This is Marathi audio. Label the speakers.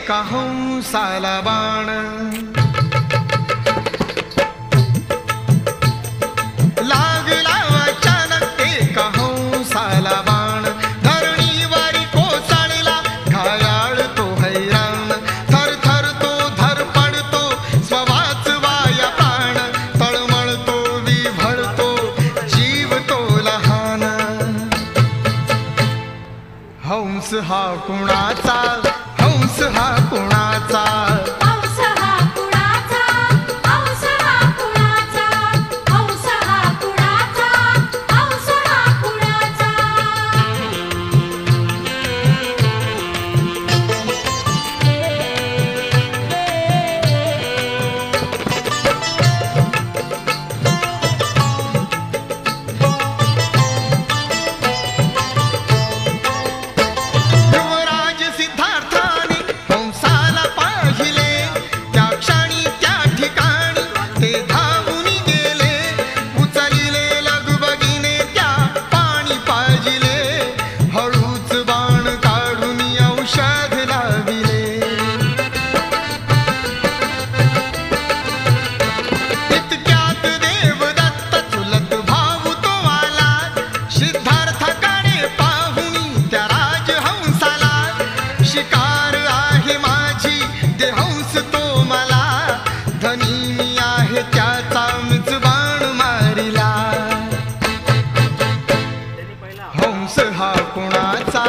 Speaker 1: एका हंसाला बाण, लागला अचानक एका हंसाला बाण, धरणीवारी कोसळला घायाळ तो हैराण, थरथर तो धरपडतो स्ववाच वाया प्राण, तळमळतो विव्हळतो जीव तो लहान. हंस हा कुणाचा, हंस हा कुणाचा,
Speaker 2: हंस हा कुणाचा, हंस हा कुणाचा, हंस हा कुणाचा, हंस हा कुणाचा.
Speaker 1: युवराज सिद्धार्थाने हंसाला पाहिले, त्या क्षणी त्या ठिकाणी ते धावून गेले, उचलिले लगबगीने त्या पाणी पाजिले, हळूच बाण काढून औषध लाविले. इतक्यात देवदत्त चुलत भाऊ तो आला, सिद्धार्थाकडे पाहुनी त्या राजहंसाला, शिकार आहे माझी दे हंस तो मला, धनी मी आहे त्याचा मीच बाण मारिला. हंस हा कुणाचा,